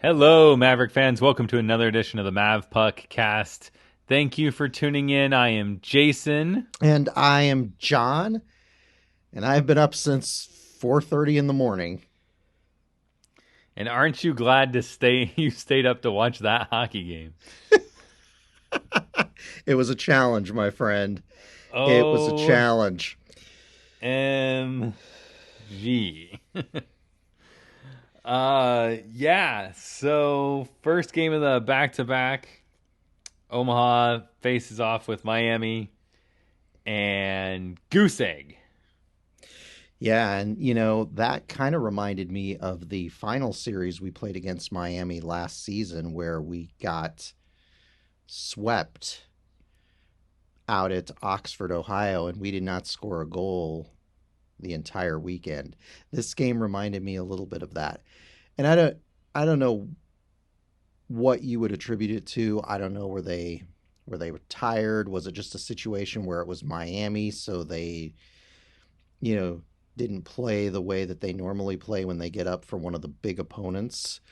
Hello, Maverick fans. Welcome to another edition of the Mavpuckcast. Thank you for tuning in. I am Jason. And I am Jon. And I've been up since 4:30 in the morning. And aren't you glad you stayed up to watch that hockey game? It was a challenge, my friend. Oh, it was a challenge. MG. So first game of the back-to-back. Omaha faces off with Miami and Goose Egg. Yeah, and that kind of reminded me of the final series we played against Miami last season where we got swept out at Oxford, Ohio, and we did not score a goal the entire weekend. This game reminded me a little bit of that. And I don't know what you would attribute it to. I don't know, were they were tired? Was it just a situation where it was Miami, so they didn't play the way that they normally play when they get up for one of the big opponents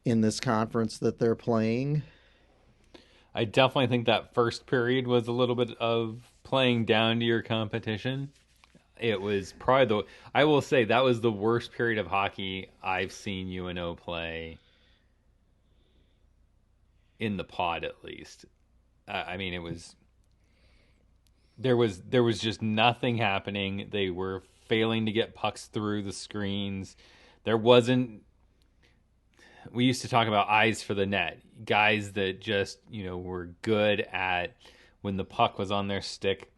in this conference that they're playing? I definitely think that first period was a little bit of playing down to your competition. It was probably I will say that was the worst period of hockey I've seen UNO play in the pod, at least. I mean, there was just nothing happening. They were failing to get pucks through the screens. We used to talk about eyes for the net, guys that just, were good at, when the puck was on their stick,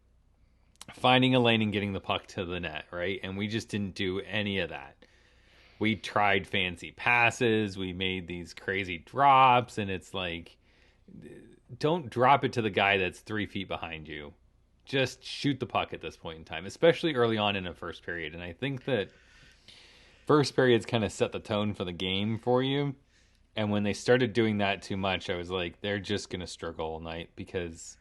finding a lane and getting the puck to the net, right? And we just didn't do any of that. We tried fancy passes. We made these crazy drops, and it's like, don't drop it to the guy that's 3 feet behind you. Just shoot the puck at this point in time, especially early on in a first period. And I think that first periods kind of set the tone for the game for you. And when they started doing that too much, I was like, they're just going to struggle all night because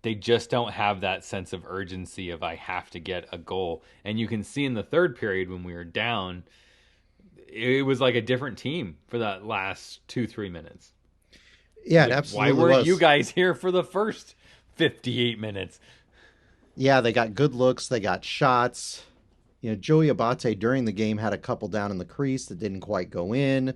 they just don't have that sense of urgency of I have to get a goal. And you can see in the third period when we were down, it was like a different team for that last 2-3 minutes. Yeah, it absolutely was. Why weren't was. you guys here for the first 58 minutes? Yeah, they got good looks. They got shots. Joey Abate during the game had a couple down in the crease that didn't quite go in.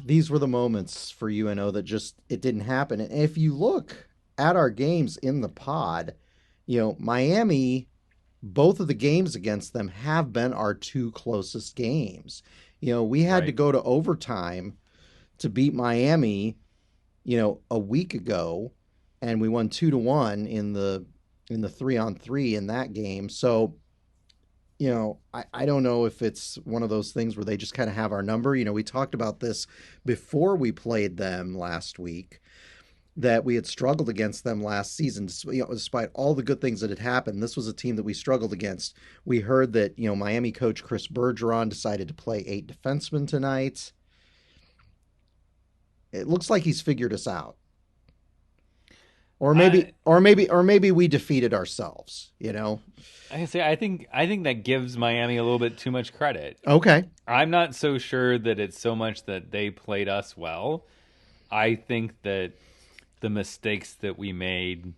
These were the moments for UNO that it didn't happen. And if you look at our games in the pod, Miami, both of the games against them have been our two closest games. We had to go to overtime to beat Miami, a week ago, and we won 2-1 in the 3-on-3 in that game. So, I don't know if it's one of those things where they just kind of have our number. We talked about this before we played them last week, that we had struggled against them last season, despite all the good things that had happened. This was a team that we struggled against. We heard that, Miami coach Chris Bergeron decided to play 8 defensemen tonight. It looks like he's figured us out. Or maybe we defeated ourselves, I think that gives Miami a little bit too much credit. Okay. I'm not so sure that it's so much that they played us well. I think that the mistakes that we made,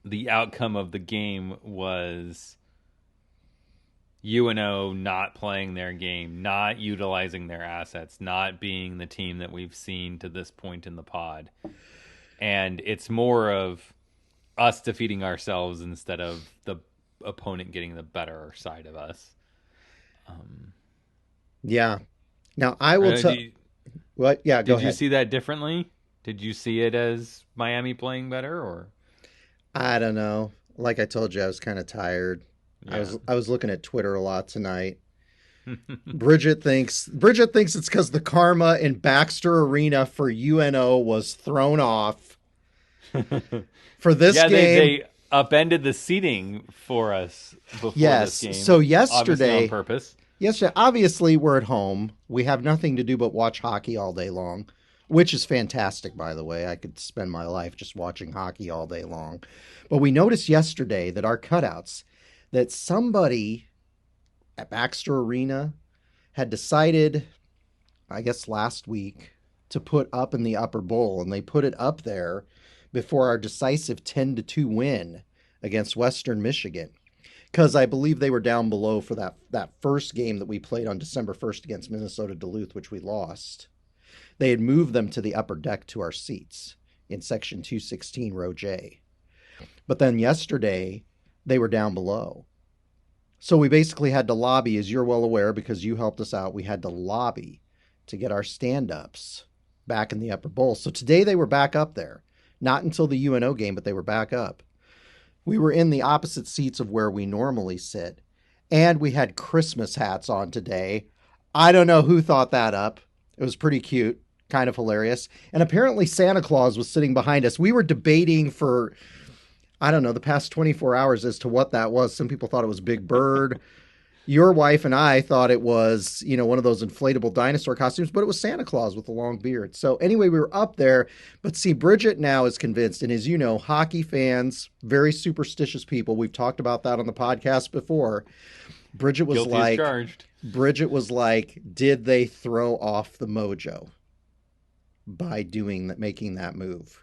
the outcome of the game was UNO not playing their game, not utilizing their assets, not being the team that we've seen to this point in the pod. And it's more of us defeating ourselves instead of the opponent getting the better side of us. Yeah. Now, I will tell... What? Yeah, go ahead. Did you see that differently? Did you see it as Miami playing better, or? I don't know. Like I told you, I was kind of tired. Yeah. I was looking at Twitter a lot tonight. Bridget thinks it's because the karma in Baxter Arena for UNO was thrown off for this game. They upended the seating for us before this game. So yesterday, on purpose. Yesterday, obviously we're at home. We have nothing to do but watch hockey all day long, which is fantastic, by the way. I could spend my life just watching hockey all day long. But we noticed yesterday that our cutouts, that somebody at Baxter Arena had decided I guess last week, to put up in the upper bowl, and they put it up there before our decisive 10-2 win against Western Michigan. Because I believe they were down below for that first game that we played on December 1st against Minnesota Duluth, which we lost. They had moved them to the upper deck to our seats in section 216, row J. But then yesterday, they were down below. So we basically had to lobby, as you're well aware, because you helped us out, we had to lobby to get our stand-ups back in the upper bowl. So today they were back up there. Not until the UNO game, but they were back up. We were in the opposite seats of where we normally sit. And we had Christmas hats on today. I don't know who thought that up. It was pretty cute, kind of hilarious. And apparently Santa Claus was sitting behind us. We were debating for, I don't know, the past 24 hours as to what that was. Some people thought it was Big Bird. Your wife and I thought it was, one of those inflatable dinosaur costumes, but it was Santa Claus with a long beard. So anyway, we were up there, but see, Bridget now is convinced, and as you know, hockey fans, very superstitious people. We've talked about that on the podcast before. Bridget was Guilty as charged. Bridget was like, did they throw off the mojo by making that move?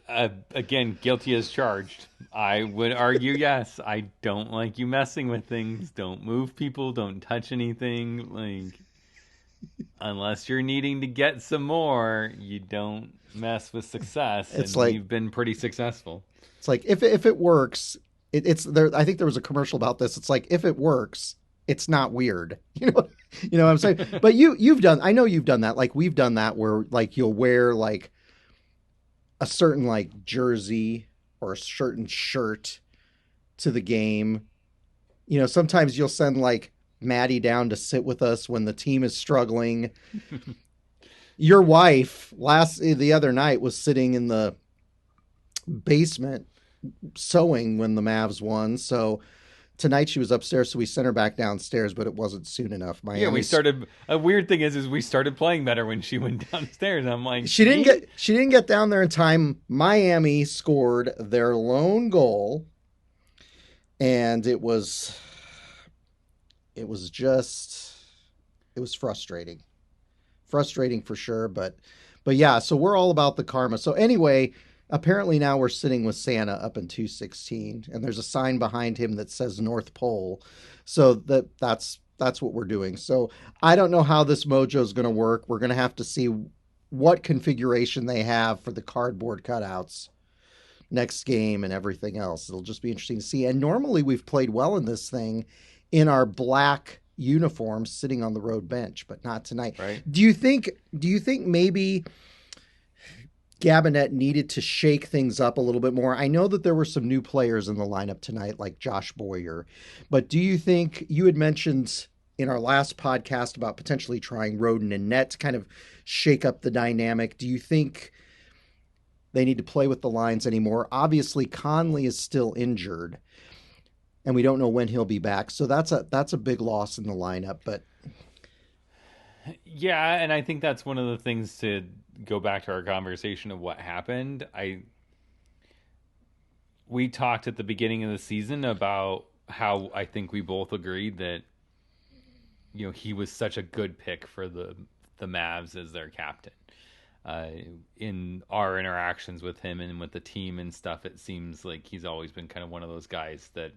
Again, guilty as charged. I would argue yes. I don't like you messing with things. Don't move people. Don't touch anything. Like, unless you're needing to get some more, you don't mess with success. It's and like, you've been pretty successful. It's like if it works, it's there. I think there was a commercial about this. It's like if it works, it's not weird. You know what I'm saying? But you've done. I know you've done that. Like we've done that where like you'll wear like a certain like jersey or a certain shirt to the game. Sometimes you'll send like Maddie down to sit with us when the team is struggling. Your wife the other night was sitting in the basement sewing when the Mavs won. So tonight she was upstairs, so we sent her back downstairs, but it wasn't soon enough. We started. A weird thing is we started playing better when she went downstairs. I'm like, she didn't get down there in time. Miami scored their lone goal, and it was frustrating for sure. But yeah, so we're all about the karma. So anyway. Apparently now we're sitting with Santa up in 216, and there's a sign behind him that says North Pole. So that's what we're doing. So I don't know how this mojo is going to work. We're going to have to see what configuration they have for the cardboard cutouts next game and everything else. It'll just be interesting to see. And normally we've played well in this thing in our black uniforms sitting on the road bench, but not tonight. Right. Do you think maybe Gabinet needed to shake things up a little bit more? I know that there were some new players in the lineup tonight, like Josh Boyer, but do you think, you had mentioned in our last podcast about potentially trying Roden and Net to kind of shake up the dynamic. Do you think they need to play with the lines anymore? Obviously, Conley is still injured, and we don't know when he'll be back. So that's a big loss in the lineup, but yeah, and I think that's one of the things to go back to our conversation of what happened. We talked at the beginning of the season about how I think we both agreed that he was such a good pick for the Mavs as their captain. In our interactions with him and with the team and stuff, it seems like he's always been kind of one of those guys that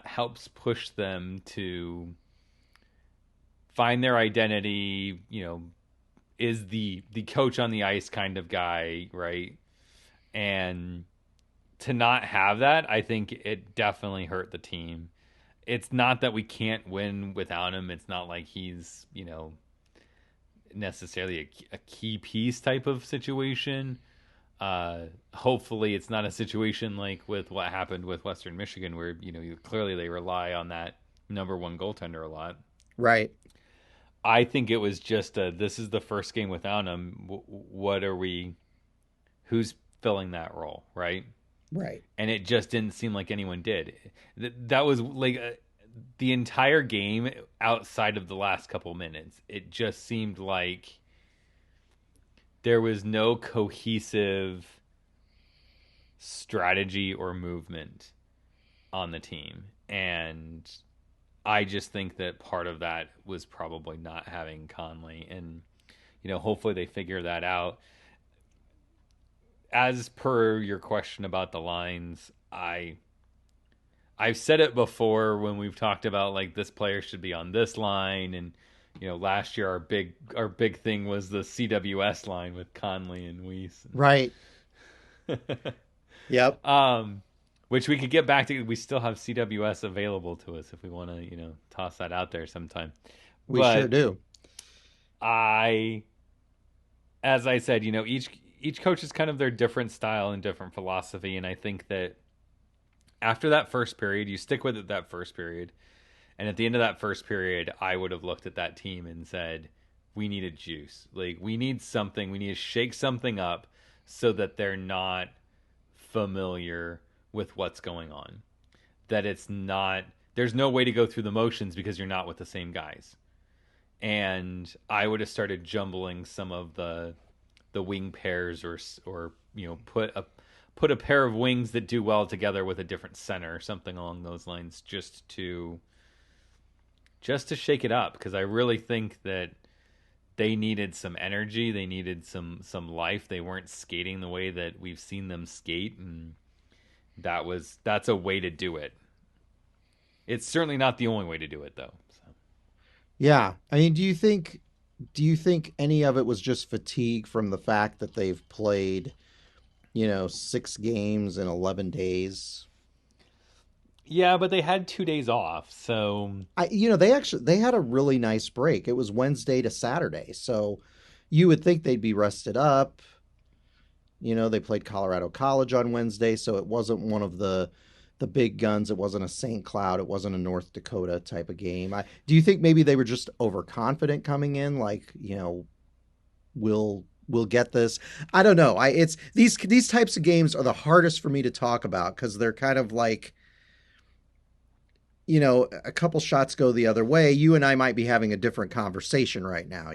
helps push them to find their identity, is the coach on the ice kind of guy, right? And to not have that, I think it definitely hurt the team. It's not that we can't win without him. It's not like he's, necessarily a key piece type of situation. Hopefully it's not a situation like with what happened with Western Michigan where, clearly they rely on that number one goaltender a lot. Right. I think it was just this is the first game without him. Who's filling that role, right? Right. And it just didn't seem like anyone did. That was like the entire game outside of the last couple minutes. It just seemed like there was no cohesive strategy or movement on the team. And I just think that part of that was probably not having Conley, and hopefully they figure that out. As per your question about the lines, I've said it before when we've talked about like this player should be on this line, and last year our big thing was the CWS line with Conley and Weiss. Right. Yep. Which we could get back to. We still have CWS available to us if we want to, toss that out there sometime. We sure But do. as I said, each coach is kind of their different style and different philosophy, and I think that after that first period, you stick with it that first period, and at the end of that first period, I would have looked at that team and said, "We need a juice. Like we need something. We need to shake something up so that they're not familiar with what's going on. That it's not. There's no way to go through the motions because you're not with the same guys." And I would have started jumbling some of the wing pairs, or put a pair of wings that do well together with a different center, something along those lines, just to shake it up, because I really think that they needed some energy, they needed some life. They weren't skating the way that we've seen them skate, and that's a way to do it. It's certainly not the only way to do it, though. So. Yeah. I mean, do you think any of it was just fatigue from the fact that they've played, 6 games in 11 days? Yeah, but they had 2 days off, so they had a really nice break. It was Wednesday to Saturday, so you would think they'd be rested up. They played Colorado College on Wednesday, so it wasn't one of the big guns. It wasn't a St. Cloud. It wasn't a North Dakota type of game. Do you think maybe they were just overconfident coming in? Like, we'll get this. I don't know. It's these types of games are the hardest for me to talk about because they're kind of like, a couple shots go the other way. You and I might be having a different conversation right now,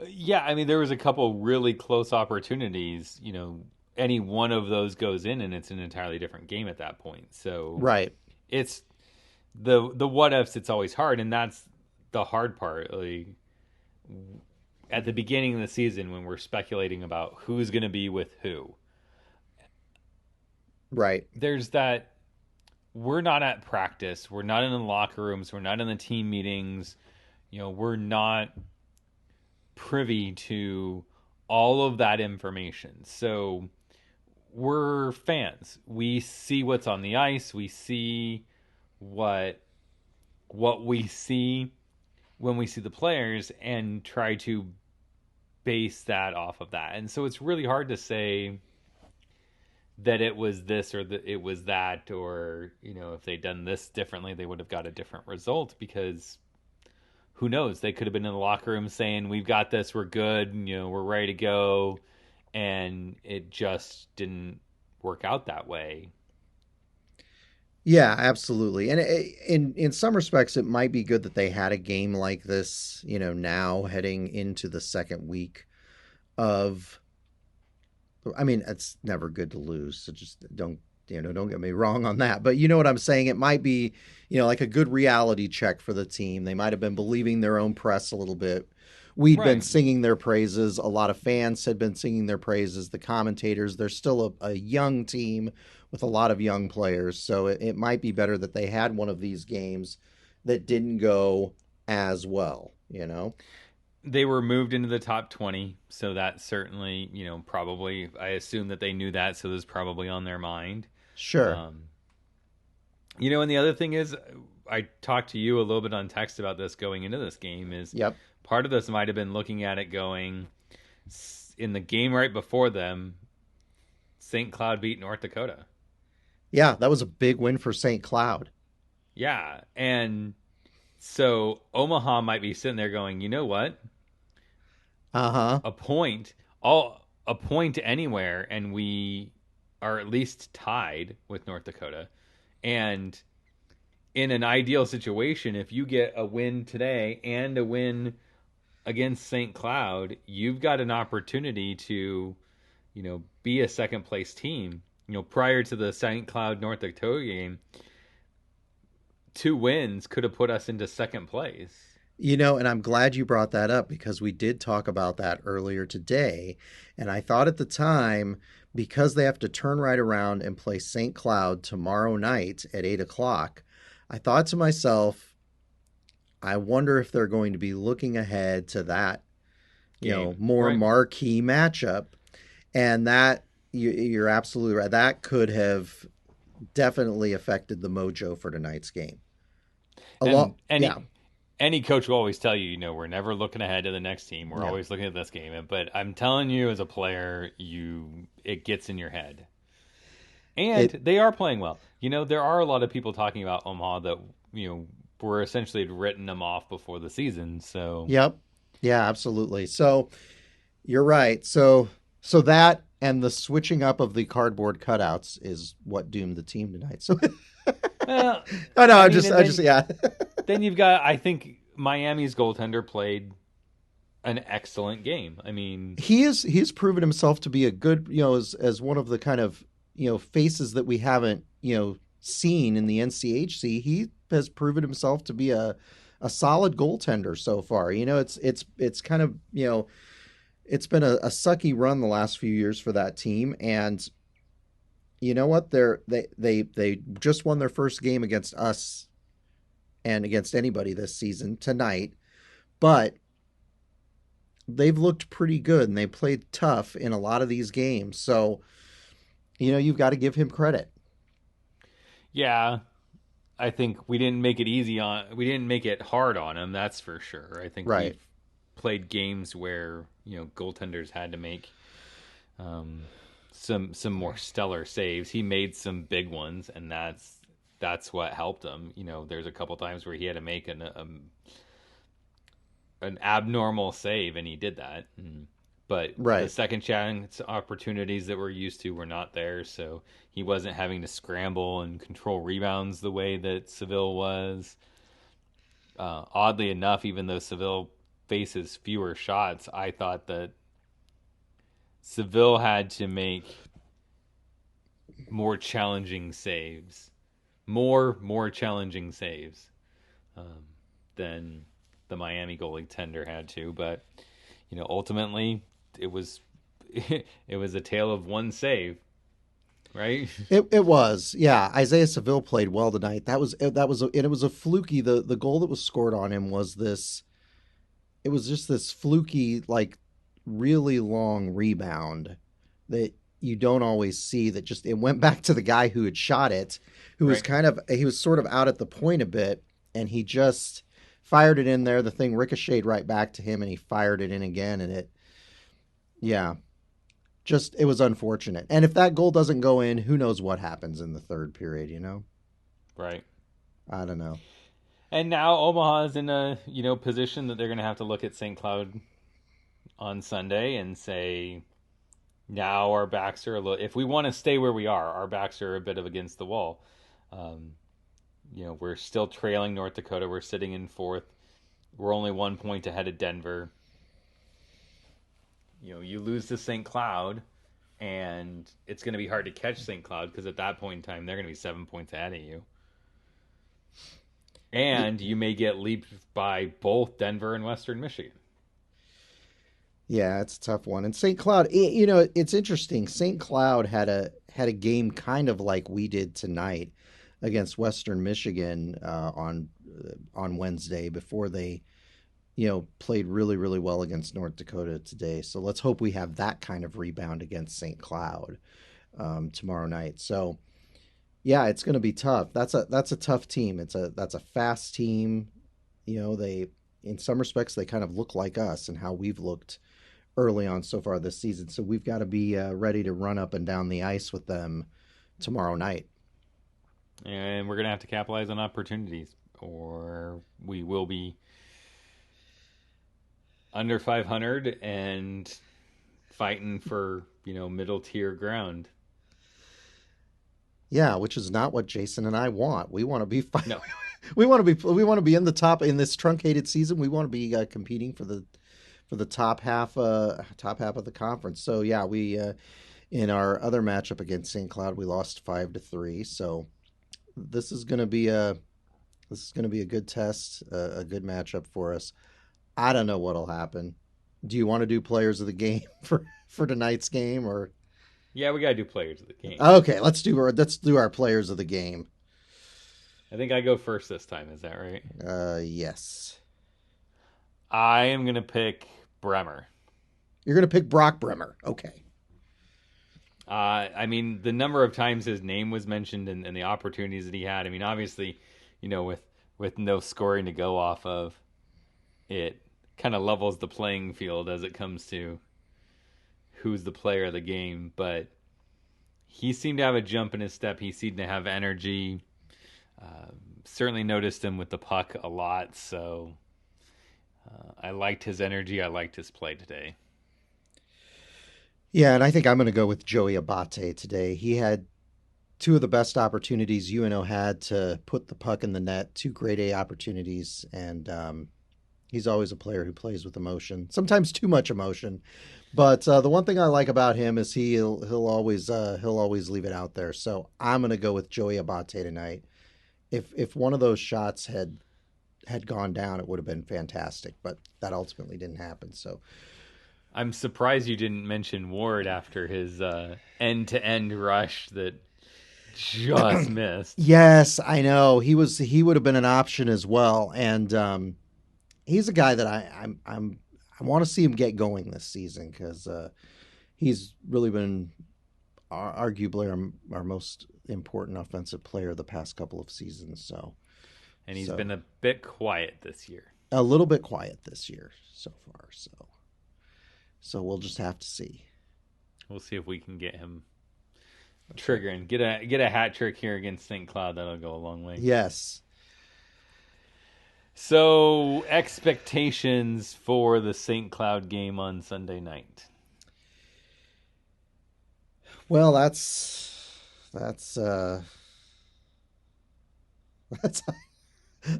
Yeah, I mean, there was a couple really close opportunities. Any one of those goes in, and it's an entirely different game at that point. So, right, it's the what ifs. It's always hard, and that's the hard part. Like, at the beginning of the season, when we're speculating about who's going to be with who, right? There's that. We're not at practice. We're not in the locker rooms. We're not in the team meetings. We're not privy to all of that information. So we're fans. We see what's on the ice. We see what we see when we see the players and try to base that off of that. And so it's really hard to say that it was this or that it was that, or if they'd done this differently, they would have got a different result, because who knows? They could have been in the locker room saying, "We've got this, we're good, we're ready to go," and it just didn't work out that way. Yeah, absolutely. And in some respects, it might be good that they had a game like this, now heading into the second week of. I mean, it's never good to lose, so just don't get me wrong on that. But you know what I'm saying? It might be, like a good reality check for the team. They might have been believing their own press a little bit. We'd been singing their praises. A lot of fans had been singing their praises. The commentators, they're still a young team with a lot of young players. So it might be better that they had one of these games that didn't go as well, They were moved into the top 20, so that certainly, probably, I assume that they knew that, so it was probably on their mind. Sure. And the other thing is, I talked to you a little bit on text about this going into this game, is Yep. Part of this might have been looking at it going, in the game right before them, St. Cloud beat North Dakota. Yeah, that was a big win for St. Cloud. Yeah, and so Omaha might be sitting there going, you know what? Uh-huh. A point anywhere, and we are at least tied with North Dakota. And in an ideal situation, if you get a win today and a win against St. Cloud, you've got an opportunity to, be a second place team. Prior to the St. Cloud North Dakota game, 2 wins could have put us into second place. And I'm glad you brought that up because we did talk about that earlier today. And I thought at the time, because they have to turn right around and play St. Cloud tomorrow night at 8 o'clock, I thought to myself, I wonder if they're going to be looking ahead to that, more marquee matchup. And that, you're absolutely right. That could have definitely affected the mojo for tonight's game. Any coach will always tell you, we're never looking ahead to the next team. We're always looking at this game. But I'm telling you, as a player, it gets in your head. And they are playing well. There are a lot of people talking about Omaha that, were essentially written them off before the season. So Yep. Yeah, absolutely. So you're right. So that and the switching up of the cardboard cutouts is what doomed the team tonight. So yeah. Then you've got, I think Miami's goaltender played an excellent game. I mean, he's proven himself to be a good, as one of the kind of, faces that we haven't, seen in the NCHC. He has proven himself to be a solid goaltender so far. It's kind of, it's been a sucky run the last few years for that team. And you know what? They just won their first game against us and against anybody this season tonight, but they've looked pretty good and they played tough in a lot of these games. So, you've got to give him credit. Yeah. I think we didn't make it hard on him. That's for sure. I think we've played games where, goaltenders had to make, some more stellar saves. He made some big ones, and that's what helped him. There's a couple times where he had to make an abnormal save, and he did that. But the second chance opportunities that we're used to were not there, so he wasn't having to scramble and control rebounds the way that Seville was. Oddly enough, even though Seville faces fewer shots, I thought that Seville had to make more challenging saves. More challenging saves than the Miami goalie tender had to. But, ultimately, it was a tale of one save, right? It was, yeah. Isaiah Seville played well tonight. It was a fluky. The goal that was scored on him was this. It was just this fluky, like, really long rebound that you don't always see. That just it went back to the guy who had shot it, who was he was sort of out at the point a bit, and he just fired it in there. The thing ricocheted right back to him, and he fired it in again, and it was unfortunate. And if that goal doesn't go in, who knows what happens in the third period, Right. I don't know. And now Omaha is in a, position that they're going to have to look at St. Cloud on Sunday and say, now our backs are if we want to stay where we are, our backs are a bit of against the wall. We're still trailing North Dakota. We're sitting in fourth. We're only 1 point ahead of Denver. You lose to St. Cloud, and it's going to be hard to catch St. Cloud because at that point in time, they're going to be 7 points ahead of you. And you may get leaped by both Denver and Western Michigan. Yeah, it's a tough one. And St. Cloud, it's interesting. St. Cloud had a game kind of like we did tonight against Western Michigan on Wednesday before they, played really, really well against North Dakota today. So let's hope we have that kind of rebound against St. Cloud tomorrow night. So yeah, it's going to be tough. That's a tough team. That's a fast team. They, in some respects, they kind of look like us and how we've looked early on so far this season. So we've got to be ready to run up and down the ice with them tomorrow night. And we're going to have to capitalize on opportunities, or we will be under 500 and fighting for, middle tier ground. Yeah, which is not what Jason and I want. We want to be fighting. No. we want to be in the top in this truncated season. We want to be competing for the top half of the conference. So yeah, we in our other matchup against St. Cloud, we lost 5-3. So this is going to be a This is going to be a good test, a good matchup for us. I don't know what'll happen. Do you want to do players of the game for tonight's game, or? Yeah, we gotta do players of the game. Okay, let's do our players of the game. I think I go first this time. Is that right? Yes. I am gonna pick Bremer. You're gonna pick Brock Bremer. Okay. I mean, the number of times his name was mentioned and the opportunities that he had. I mean, obviously, with no scoring to go off of, it kind of levels the playing field as it comes to who's the player of the game. But he seemed to have a jump in his step. He seemed to have energy. Certainly noticed him with the puck a lot. So I liked his energy. I liked his play today. Yeah, and I think I'm going to go with Joey Abate today. He had two of the best opportunities UNO had to put the puck in the net, two grade A opportunities, and he's always a player who plays with emotion, sometimes too much emotion. But the one thing I like about him is he'll always leave it out there. So I'm going to go with Joey Abate tonight. If one of those shots had gone down, it would have been fantastic, but that ultimately didn't happen. So I'm surprised you didn't mention Ward after his end-to-end rush that just missed. Yes, I know. He would have been an option as well, and he's a guy that I want to see him get going this season because he's really been arguably our most important offensive player the past couple of seasons. And he's been a bit quiet this year. A little bit quiet this year so far. So we'll just have to see. We'll see if we can get him triggering. Get a hat trick here against St. Cloud. That'll go a long way. Yes. So, expectations for the St. Cloud game on Sunday night. Well, that's I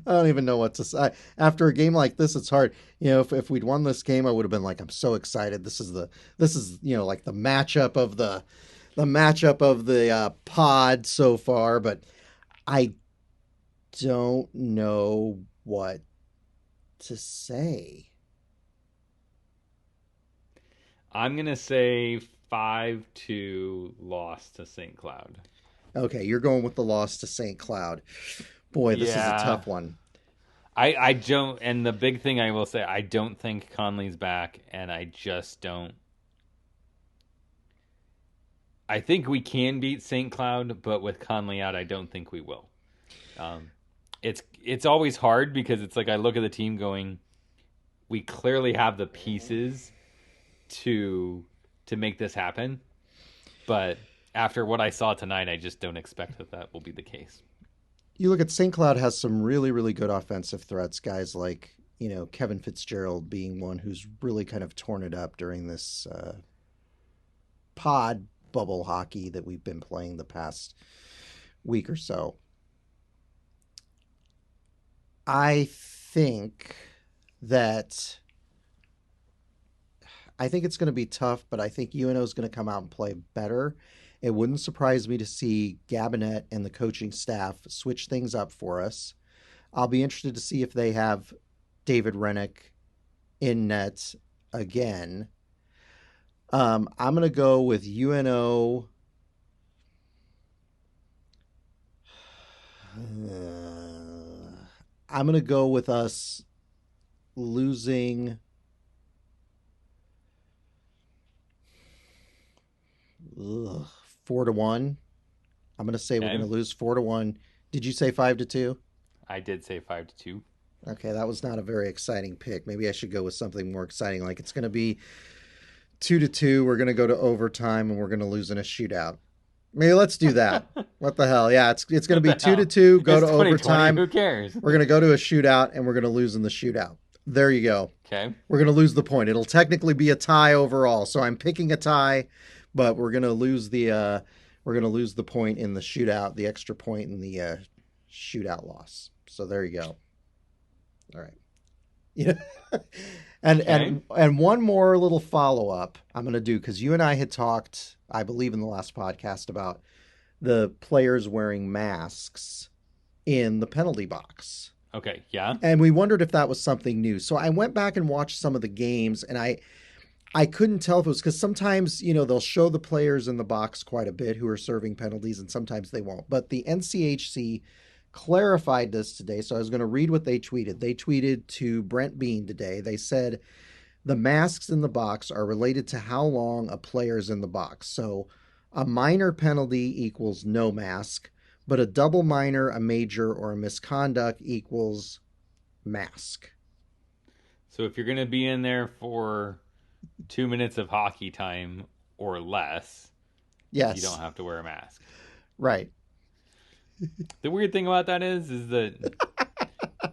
don't even know what to say. After a game like this, it's hard. If we'd won this game, I would have been like, I'm so excited. This is like the matchup of the pod so far, but I don't know what to say. I'm going to say 5-2 loss to St. Cloud. Okay, you're going with the loss to St. Cloud. Boy, this is a tough one. I don't, and the big thing I will say, I don't think Conley's back, and I just don't. I think we can beat St. Cloud, but with Conley out, I don't think we will. It's always hard because it's like I look at the team going, we clearly have the pieces to make this happen, but after what I saw tonight, I just don't expect that will be the case. You look at St. Cloud has some really, really good offensive threats. Guys like, Kevin Fitzgerald being one who's really kind of torn it up during this pod bubble hockey that we've been playing the past week or so. I think it's going to be tough, but I think UNO is going to come out and play better. It wouldn't surprise me to see Gabinet and the coaching staff switch things up for us. I'll be interested to see if they have David Rennick in net again. I'm going to go with UNO. I'm going to go with us losing 4-1. I'm going to say we're going to lose 4-1. Did you say 5-2? I did say 5-2. Okay, that was not a very exciting pick. Maybe I should go with something more exciting. Like it's going to be 2-2. We're going to go to overtime and we're going to lose in a shootout. Maybe let's do that. What the hell? Yeah, it's going to be 2-2. Go to overtime. Who cares? We're going to go to a shootout and we're going to lose in the shootout. There you go. Okay. We're going to lose the point. It'll technically be a tie overall. So I'm picking a tie, but we're going to lose the point in the shootout, the extra point in the shootout loss. So there you go. All right. Yeah. And one more little follow-up I'm going to do, because you and I had talked, I believe in the last podcast, about the players wearing masks in the penalty box. Okay, yeah. And we wondered if that was something new. So I went back and watched some of the games, and I couldn't tell if it was because sometimes, they'll show the players in the box quite a bit who are serving penalties, and sometimes they won't. But the NCHC clarified this today. So I was going to read what they tweeted. They tweeted to Brent Bean today. They said the masks in the box are related to how long a player's in the box. So a minor penalty equals no mask, but a double minor, a major, or a misconduct equals mask. So if you're going to be in there for 2 minutes of hockey time or less, yes, you don't have to wear a mask. Right. The weird thing about that is that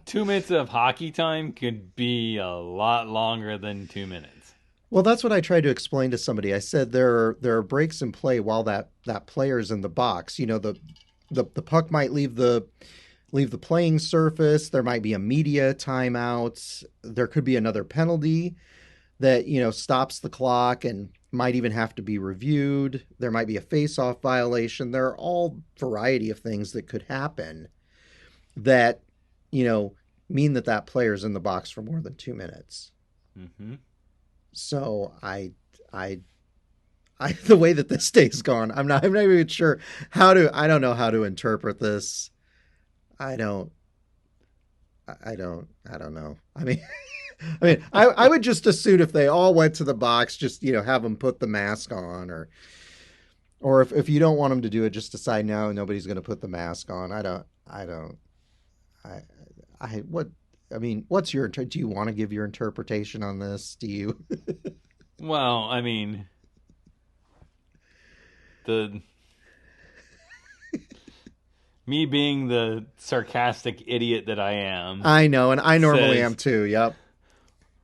2 minutes of hockey time could be a lot longer than 2 minutes. Well, that's what I tried to explain to somebody. I said there are breaks in play while that player's in the box. The puck might leave the playing surface. There might be a media timeout. There could be another penalty that, stops the clock and might even have to be reviewed. There might be a face-off violation. There are all variety of things that could happen that, mean that player's in the box for more than 2 minutes. Mm-hmm. So I the way that this day's gone, I'm not even sure I don't know how to interpret this. I don't know. I mean, I would just assume if they all went to the box, just, have them put the mask on, or if you don't want them to do it, just decide no, nobody's going to put the mask on. What's your, do you want to give your interpretation on this? Do you? Well, I mean, me being the sarcastic idiot that I am. I know, and I normally am too. Yep.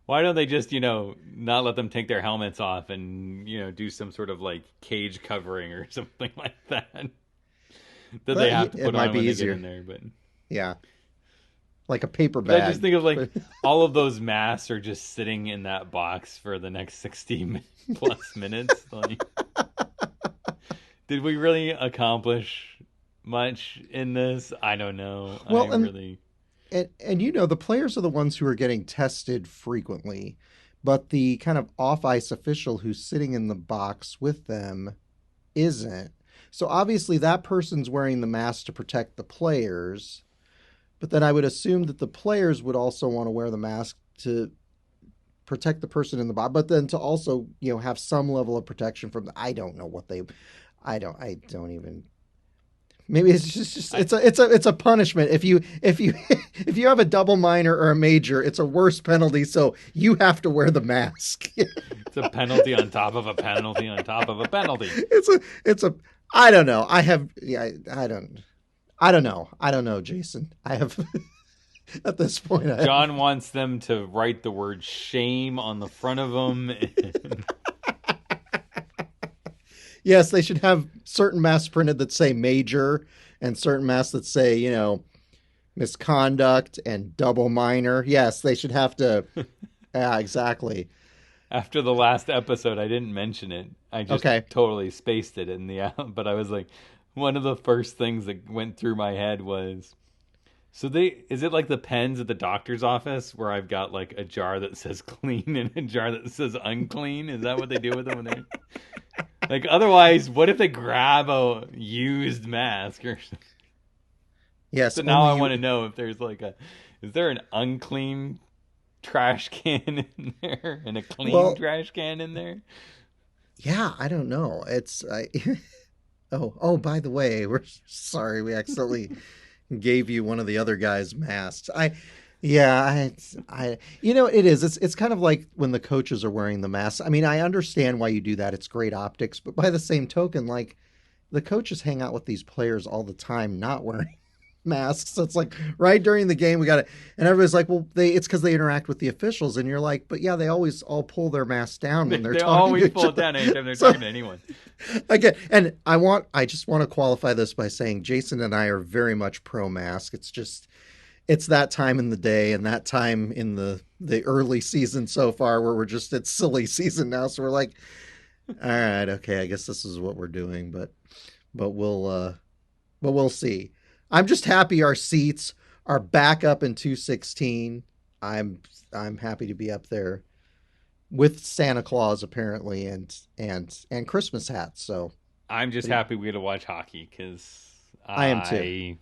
Why don't they just, not let them take their helmets off and, do some sort of like cage covering or something like that they have to put on when they get in there, but yeah. Like a paper bag. I just think of like all of those masks are just sitting in that box for the next 60 plus minutes. Like, did we really accomplish much in this? I don't know. Well, the players are the ones who are getting tested frequently, but the kind of off-ice official who's sitting in the box with them isn't. So obviously that person's wearing the mask to protect the players. But then I would assume that the players would also want to wear the mask to protect the person in the box, but then to also, have some level of protection from I don't know what I don't even, maybe it's just it's a punishment. If you have a double minor or a major, it's a worse penalty. So you have to wear the mask. It's a penalty on top of a penalty on top of a penalty. It's a, I don't know. I don't know, Jason. I have, at this point. John wants them to write the word shame on the front of them. Yes, they should have certain masks printed that say major and certain masks that say, misconduct and double minor. Yes, they should have to. Yeah, exactly. After the last episode, I didn't mention it. I just totally spaced it but I was like, one of the first things that went through my head was, is it like the pens at the doctor's office where I've got like a jar that says clean and a jar that says unclean? Is that what they do with them when they're like, otherwise, what if they grab a used mask or something? Yes. So now I want to know if there's is there an unclean trash can in there and a clean trash can in there? Yeah, I don't know. Oh, by the way, we're sorry we accidentally gave you one of the other guy's masks. It is. It's kind of like when the coaches are wearing the masks. I mean, I understand why you do that. It's great optics, but by the same token, like the coaches hang out with these players all the time not wearing masks. So it's like right during the game, we got it. And everybody's like, well, it's because they interact with the officials. And you're like, but yeah, they always all pull their masks down when they're talking. They always pull it down anytime they're talking to anyone. Again, and I just want to qualify this by saying Jason and I are very much pro mask. It's that time in the day and that time in the early season so far where it's silly season now. So we're like, all right, okay, I guess this is what we're doing, but we'll see. I'm just happy our seats are back up in 216. I'm happy to be up there with Santa Claus apparently and Christmas hats. So I'm just pretty, happy we get to watch hockey because I am too.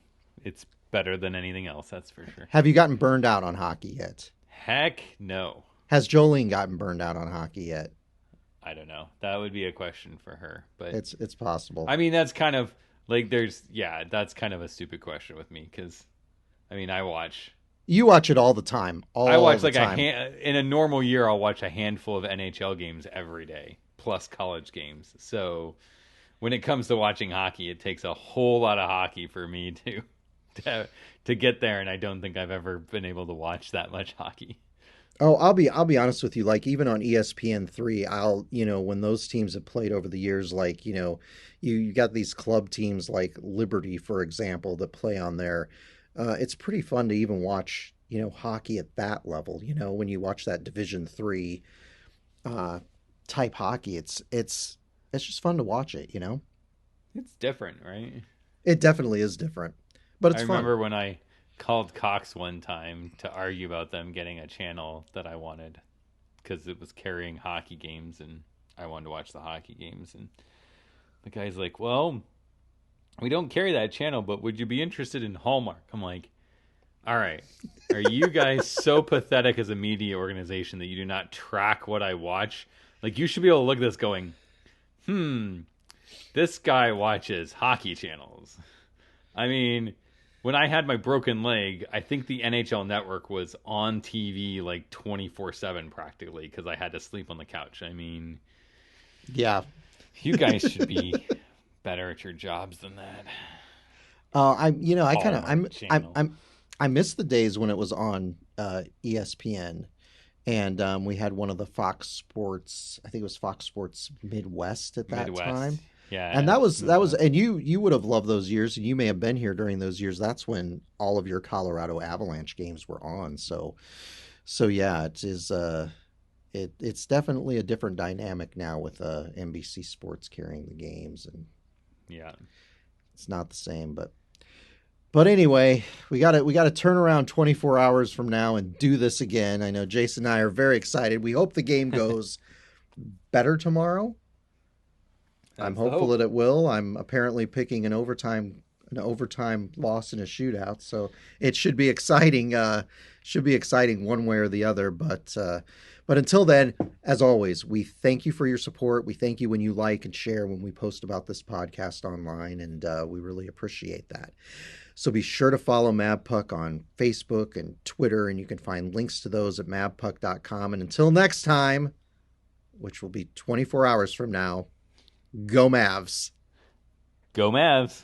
it's better than anything else. That's for sure. Have you gotten burned out on hockey yet? Heck no. Has Jolene gotten burned out on hockey yet? I don't know. That would be a question for her, but It's possible. I mean, that's kind of like that's kind of a stupid question with me because I mean, You watch it all the time. I All watch the like time. in a normal year, I'll watch a handful of NHL games every day, plus college games. So when it comes to watching hockey, it takes a whole lot of hockey for me to get there, and I don't think I've ever been able to watch that much hockey. Oh, I'll be honest with you. Like even on ESPN3, when those teams have played over the years, like you got these club teams like Liberty, for example, that play on there. It's pretty fun to even watch hockey at that level. When you watch that Division 3 type hockey, it's just fun to watch it. It's different, right? It definitely is different, but I it's remember fun. when I called Cox one time to argue about them getting a channel that I wanted because it was carrying hockey games and I wanted to watch the hockey games. And the guy's like, well, we don't carry that channel, but would you be interested in Hallmark? I'm like, all right, are you guys so pathetic as a media organization that you do not track what I watch? Like, you should be able to look at this going, this guy watches hockey channels. I mean, when I had my broken leg, I think the NHL Network was on TV like 24/7 practically because I had to sleep on the couch. I mean, Yeah. you guys should be better at your jobs than that. I kind of Hallmark channel. I miss the days when it was on ESPN, and we had one of the Fox Sports. I think it was Fox Sports Midwest at that Midwest. time. And Yeah, that was, Midwest. and you would have loved those years, and you may have been here during those years. That's when all of your Colorado Avalanche games were on. So yeah, it is. It's definitely a different dynamic now with NBC Sports carrying the games, and Yeah. it's not the same. But anyway, we got to turn around 24 hours from now and do this again. I know Jason and I are very excited. We hope the game goes better tomorrow. I'm That's the hopeful hope. that it will. I'm apparently picking an overtime loss in a shootout, so it should be exciting. Should be exciting one way or the other. But until then, as always, we thank you for your support. We thank you when you like and share when we post about this podcast online, and we really appreciate that. So be sure to follow Mavpuck on Facebook and Twitter, and you can find links to those at mavpuck.com. And until next time, which will be 24 hours from now, go Mavs. Go Mavs.